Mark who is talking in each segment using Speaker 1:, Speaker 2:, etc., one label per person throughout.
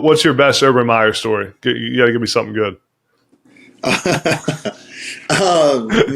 Speaker 1: What's your best Urban Meyer story? You got to give me something good.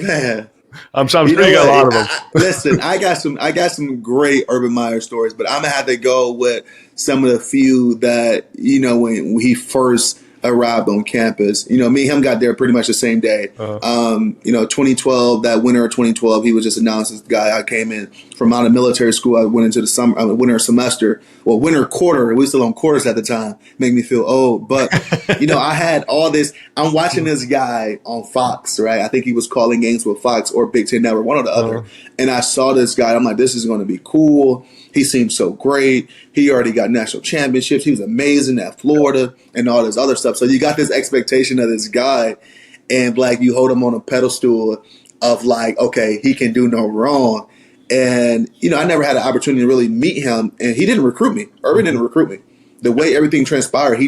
Speaker 2: Man.
Speaker 1: I'm sure you got a lot of them.
Speaker 2: Listen, I got some great Urban Meyer stories, but I'm gonna have to go with some of the few that, when he first arrived on campus. Me and him got there pretty much the same day. 2012, that winter of 2012, he was just announced as the guy. I came in from out of military school. I went into the winter semester. Well, winter quarter. We were still on quarters at the time. Make me feel old. But, I had all this. I'm watching this guy on Fox, right? I think he was calling games with Fox or Big Ten Network, one or the other. And I saw this guy. I'm like, this is going to be cool. He seems so great. He already got national championships. He was amazing at Florida and all this other stuff. So you got this expectation of this guy, and like you hold him on a pedestal of like, okay, he can do no wrong. And, I never had an opportunity to really meet him, and he didn't recruit me. Urban didn't recruit me. The way everything transpired, I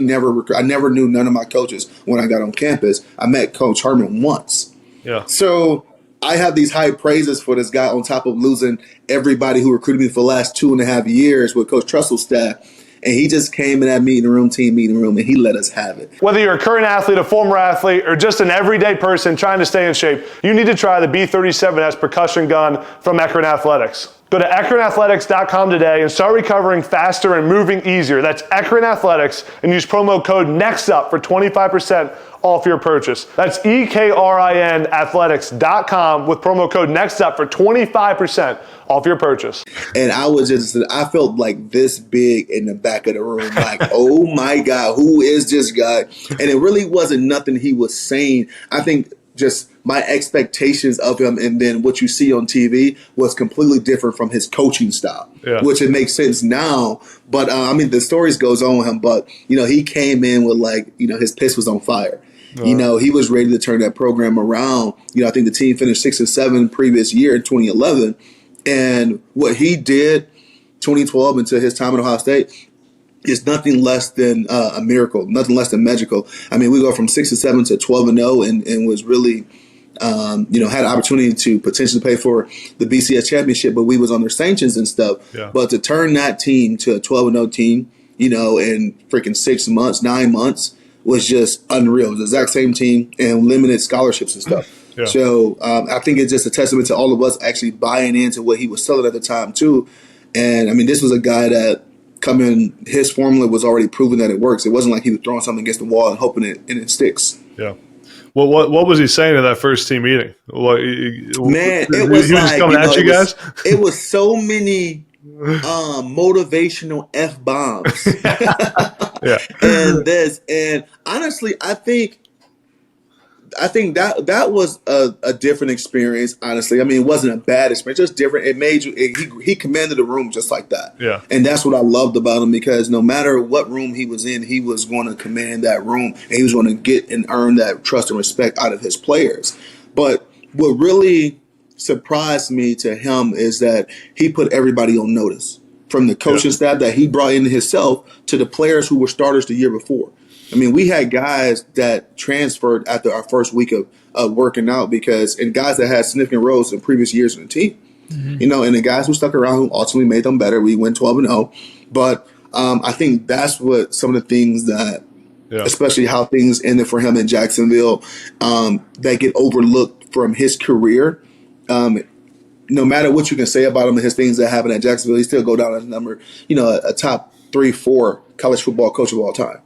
Speaker 2: never knew none of my coaches when I got on campus. I met Coach Herman once.
Speaker 1: Yeah.
Speaker 2: So I have these high praises for this guy on top of losing everybody who recruited me for the last 2.5 years with Coach Trustle's staff. And he just came in that team meeting room, and he let us have it.
Speaker 1: Whether you're a current athlete, a former athlete, or just an everyday person trying to stay in shape, you need to try the B37S percussion gun from Ekron Athletics. Go to ekronathletics.com today and start recovering faster and moving easier. That's Ekron Athletics, and use promo code NEXTUP for 25% off your purchase. That's EKRIN athletics.com with promo code NEXTUP for 25% off your purchase.
Speaker 2: And I felt like this big in the back of the room, like, oh my God, who is this guy? And it really wasn't nothing he was saying. I think just my expectations of him and then what you see on TV was completely different from his coaching style, which it makes sense now. But the stories goes on with him, but he came in with his piss was on fire. He was ready to turn that program around. I think the team finished 6-7 previous year in 2011. And what he did 2012 until his time at Ohio State is nothing less than a miracle, nothing less than magical. We go from 6-7 to 12-0 and was really, had an opportunity to potentially play for the BCS championship, but we was under sanctions and stuff. Yeah. But to turn that team to a 12-0 team, in freaking 9 months was just unreal. It was the exact same team and limited scholarships and stuff. Yeah. So I think it's just a testament to all of us actually buying into what he was selling at the time too. And this was a guy that his formula was already proven that it works. It wasn't like he was throwing something against the wall and hoping it sticks.
Speaker 1: Yeah. Well, what was he saying in that first team meeting?
Speaker 2: Man, it was
Speaker 1: coming at you guys.
Speaker 2: It was so many motivational F-bombs. And honestly, I think that was a different experience, honestly. It wasn't a bad experience, just different. It made you he commanded the room just like that. Yeah. And that's what I loved about him, because no matter what room he was in, he was going to command that room, and he was going to get and earn that trust and respect out of his players. But what really surprised me to him is that he put everybody on notice, from the coaching staff that he brought in himself to the players who were starters the year before. We had guys that transferred after our first week of working out and guys that had significant roles in previous years in the team. Mm-hmm. And the guys who stuck around who ultimately made them better. We went 12-0. But I think that's what some of the things that, especially how things ended for him in Jacksonville, that get overlooked from his career. No matter what you can say about him and his things that happened at Jacksonville, he still go down as a top 3-4 college football coach of all time.